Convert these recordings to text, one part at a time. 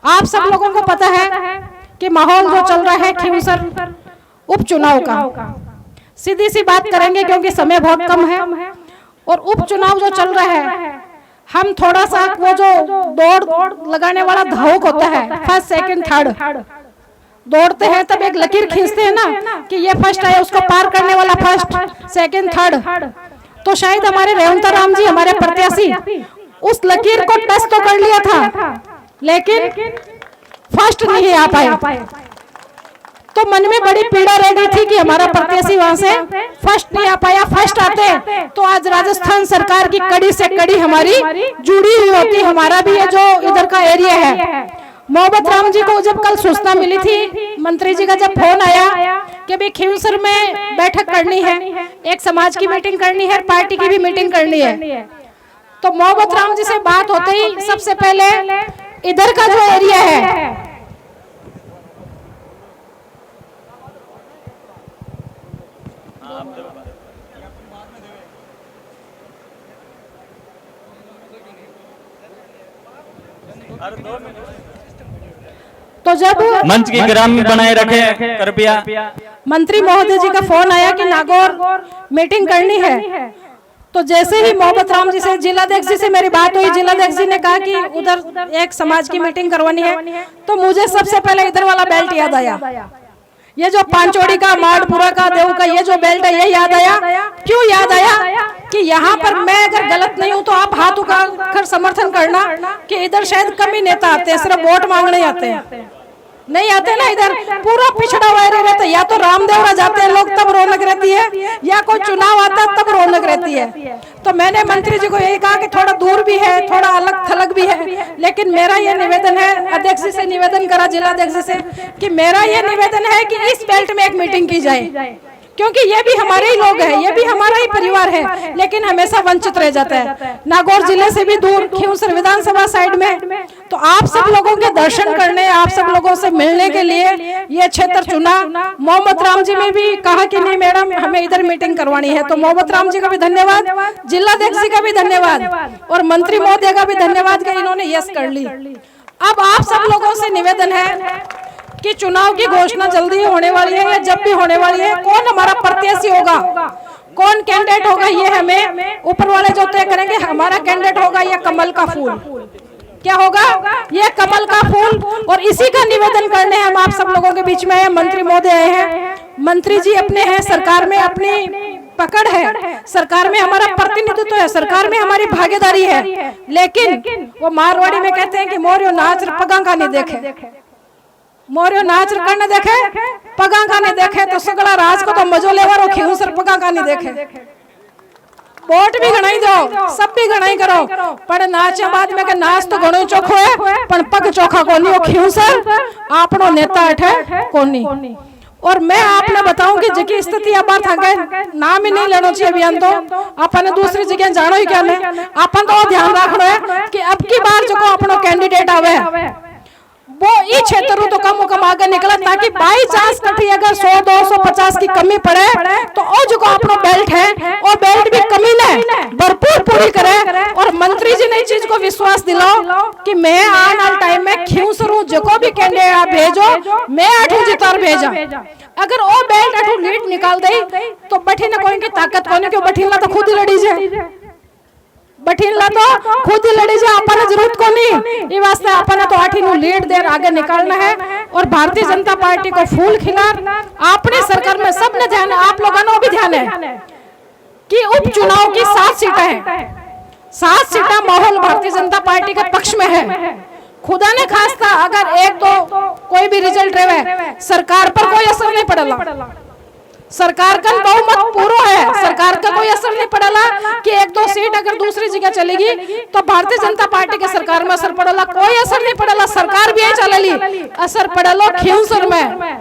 आप सब लोगों को पता है कि माहौल जो चल रहा है खींवसर उपचुनाव का, सीधी सी बात करेंगे क्योंकि समय बहुत कम है। और उपचुनाव जो चल रहा है, हम थोड़ा सा वो जो दौड़ लगाने वाला धावक होता है, फर्स्ट सेकंड थर्ड दौड़ते हैं, तब एक लकीर खींचते हैं ना कि ये फर्स्ट है, उसको पार करने वाला फर्स्ट सेकंड थर्ड। तो शायद हमारे रेवंता राम जी, हमारे प्रत्याशी, उस लकीर को टच तो कर लिया था लेकिन फर्स्ट नहीं आ पाए। तो मन में बड़ी पीड़ा रह गई थी कि हमारा प्रत्याशी वहां से फर्स्ट नहीं आ पाया। फर्स्ट आते तो आज राजस्थान सरकार की कड़ी से कड़ी हमारी जुड़ी हुई होती। हमारा भी ये जो इधर का एरिया है, मोहब्बत राम जी को जब कल सूचना मिली थी, मंत्री जी का जब फोन आया कि भाई खींवसर में बैठक करनी है, एक समाज की मीटिंग करनी है, पार्टी की भी मीटिंग करनी है, तो मोहब्बत राम जी से बात होते ही सबसे पहले इधर का जो एरिया है, तो जब मंच की ग्राम बनाए रखे कृपया। मंत्री महोदय जी का फोन आया कि नागौर मीटिंग करनी है, तो जैसे ही मोहब्बत राम जी से, जिलाध्यक्ष जी से मेरी बात हुई, जिलाध्यक्ष जी ने कहा कि उधर एक समाज की मीटिंग करवानी है, तो मुझे सबसे पहले इधर वाला बेल्ट याद आया। ये जो पांचोड़ी का, माड़पुरा का, देव का ये जो बेल्ट है, ये याद आया। क्यों याद आया? कि यहाँ पर मैं अगर गलत नहीं हूँ तो आप हाथ उठाकर समर्थन करना कि इधर शायद कम ही नेता आते हैं, सिर्फ वोट मांगने आते हैं, नहीं आते ना। इधर पूरा पिछड़ा हुआ एरिया रहता है, या तो रामदेवरा जाते हैं लोग तब रौनक रहती है, या कोई चुनाव आता है तब रौनक रहती है। तो मैंने मंत्री जी को यही कहा कि थोड़ा दूर भी है, थोड़ा अलग थलग भी है, लेकिन मेरा ये निवेदन है, अध्यक्ष जी से निवेदन करा, जिलाध्यक्ष जी से, कि मेरा ये निवेदन है कि इस बेल्ट में एक मीटिंग की जाए, क्योंकि ये भी हमारे ही लोग हैं, ये भी हमारा ही परिवार है, लेकिन हमेशा वंचित रह जाता है। नागौर जिले से भी दूर, खींवसर विधानसभा साइड में, तो आप सब लोगों के दर्शन करने, आप सब लोगों से मिलने के लिए ये क्षेत्र चुना। मोहम्मद राम जी ने भी कहा कि नहीं मैडम, हमें इधर मीटिंग करवानी है, तो मोहम्मद राम जी का भी धन्यवाद, जिलाध्यक्ष जी का भी धन्यवाद, और मंत्री महोदय का भी धन्यवाद कि इन्होंने यस कर ली। अब आप सब लोगों से निवेदन है कि चुनाव की घोषणा जल्दी होने वाली है या जब भी होने वाली है, कौन हमारा प्रत्याशी होगा, कौन कैंडिडेट होगा, ये हमें ऊपर वाले जो तय करेंगे। हमारा कैंडिडेट होगा ये कमल का फूल, क्या होगा? ये कमल का फूल। और इसी का निवेदन करने हम आप सब लोगों के बीच में आए। मंत्री महोदय आए हैं, मंत्री जी अपने हैं, सरकार में अपनी पकड़ है, सरकार में हमारा प्रतिनिधित्व है, सरकार में हमारी भागीदारी है, लेकिन वो मारवाड़ी में कहते हैं कि मोरियो नाच पगा का नहीं देखे, मोरियो नाच करने देखे पगा का नहीं देखे, तो सगड़ा राज को तो मजो लेवा रो, खींवसर पगा का नहीं देखे। वोट भी घणाई दो, सब भी घणाई करो, पर नाच बाद में के नाच तो घणो चोखो है, पर पग चोखा कोनी। वो खींवसर आपनो नेता अठे कोनी। और मैं आपने बताऊं कि जकी स्थिति अब था गए, नाम ही नहीं लेना चाहिए अभियान, तो अपन दूसरी जगह जानो ही क्या नहीं, अपन तो ध्यान रखना है कि अब की बार जो अपनो कैंडिडेट आवे वो इस क्षेत्र तो कम आगे निकला, ताकि बाई चांस कभी अगर 100-250 की कमी पड़े तो ओ जो अपना बेल्ट है वो बेल्ट भी कमी ने भरपूर पूरी करे। और मंत्री जी ने इस चीज को विश्वास दिलाओ कि मैं आने वाले टाइम में खींवसर जो भी कैंडिडेट भेजो, मैं आठू जितार भेजा। अगर वो बेल्ट आठू लीड निकाल दे तो बठीने कोई की ताकत कोनी, क्यों बठीला तो खुद ही लड़ी जाए, बठीला तो खुद ही लड़ी जाए, अपन जरूरत को नहीं। ये वास्ते अपन तो आठी नु लीड देर आगे निकालना है। और भारतीय जनता पार्टी को फूल खिलार अपनी सरकार में सबने ध्यान है, आप लोगों को भी ध्यान है कि उपचुनाव की 7 सीटें हैं, 7 सीटें माहौल भारतीय जनता पार्टी के पक्ष में है। खुदा ने खास्ता अगर एक तो कोई भी रिजल्ट रहे, सरकार पर कोई असर नहीं पड़ेगा, सरकार का बहुमत पूरा है, सरकार का कोई असर नहीं पड़ेगा कि 1-2 सीट अगर दूसरी जगह चलेगी तो भारतीय जनता पार्टी के सरकार में असर पड़ेगा, कोई असर नहीं पड़ेगा, सरकार भी चलेगी, असर पड़ेगा खींवसर में।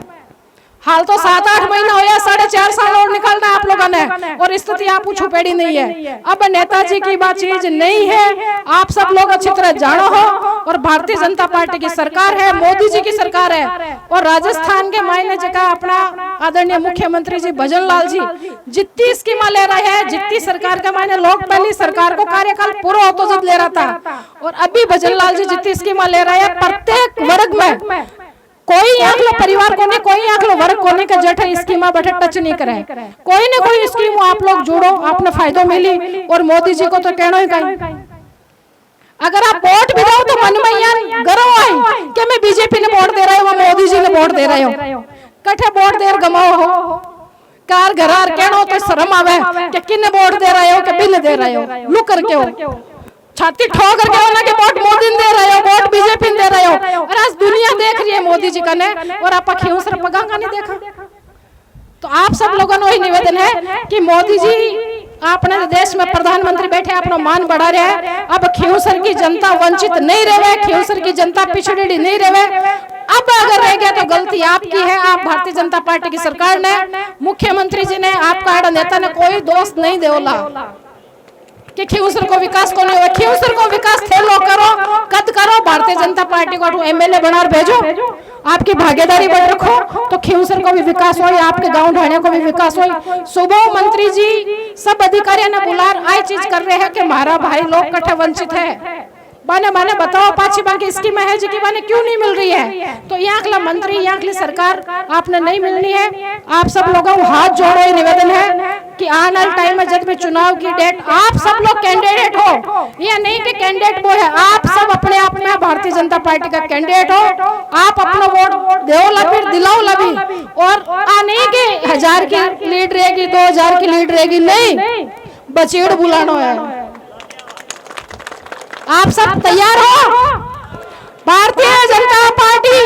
हाल तो 7-8 महीना होया, 4.5 साल और निकालना आप लोगों ने, और स्थिति आप छुपेड़ी नहीं है। अब नेताजी की बात चीज नहीं है, आप सब लोग अच्छी तरह जानो हो। और भारतीय जनता पार्टी की सरकार है, मोदी जी की सरकार है। और राजस्थान के मायने जगह अपना आदरणीय मुख्यमंत्री जी भजन लाल जी जितनी स्कीमा ले रहे हैं, जितनी सरकार के मायने लोग पहली सरकार को कार्यकाल पूरा होतो जब ले रहा था, और अभी भजन लाल जी जितनी स्कीमा ले रहे हैं, प्रत्येक वर्ग में कोई आंकलो परिवार को नहीं, कोई आंकलो वर्ग को नहीं, जठे स्कीमा बैठे टच नहीं करे। कोई न कोई स्कीम आप लोग जोड़ो, आपने फायदो मिली। और मोदी जी को तो कहना ही कहीं, अगर आप वोट भी दो तो मन में यान गर्व आई कि मैं बीजेपी ने वोट दे रहा हूँ, मोदी जी ने वोट दे रहे हो, कठे वोट देर गमाओ हो, कार घरार कहनो तो शर्म आवे कि किन्ने वोट दे रहे हो कि बिन दे रहे हो, लू करके हो, छाती ठोक करके हो ना कि वोट मोदी ने दे रहे हो, वोट बीजेपी ने दे रहे हो। और आज दुनिया देख रही है मोदी जी का ने, और आप खियूसर पगांगा नहीं देखा। तो आप सब लोगों को ही निवेदन है कि मोदी जी अपने देश में प्रधानमंत्री बैठे अपना मान बढ़ा रहे हैं। अब खियूसर की जनता वंचित नहीं रहे, खियूसर की जनता पिछड़ी नहीं रहे। अब अगर रह गया तो गलती आपकी है, आप भारतीय जनता पार्टी की सरकार ने, मुख्यमंत्री जी ने, आपका नेता ने कोई दोष नहीं देवला कि खियूसर को विकास को नहीं हुआ। खियूसर को विकास थे लो करो, कद करो, भारतीय जनता पार्टी को एमएलए बना भेजो, आपकी भागीदारी बढ़ रखो तो खियूसर को भी विकास हो, आपके गांव ढाणे को भी विकास हो। सुबह मंत्री जी सब अधिकारियों ने बुलार आई चीज कर रहे हैं कि हमारा भाई लोग कट्ठे वंचित है। माने बताओ पाछी बाकी स्कीम है जी की माने क्यों नहीं मिल रही है? तो यहाँ के मंत्री, यहाँ के सरकार आपने नहीं मिलनी है। आप सब लोगों को हाथ जोड़ो, ये निवेदन है कि आने वाले टाइम में जब भी चुनाव की डेट, आप सब लोग कैंडिडेट हो, ये नहीं कि कैंडिडेट वो है, आप सब अपने आप में भारतीय जनता पार्टी का कैंडिडेट हो। आप अपना वोट दो लबी, दिलाओ लबी, और नहीं कि 1000 की लीड रहेगी, 2000 की लीड रहेगी, नहीं, बचेड़ बुलाना है। आप सब तैयार हो? भारतीय जनता पार्टी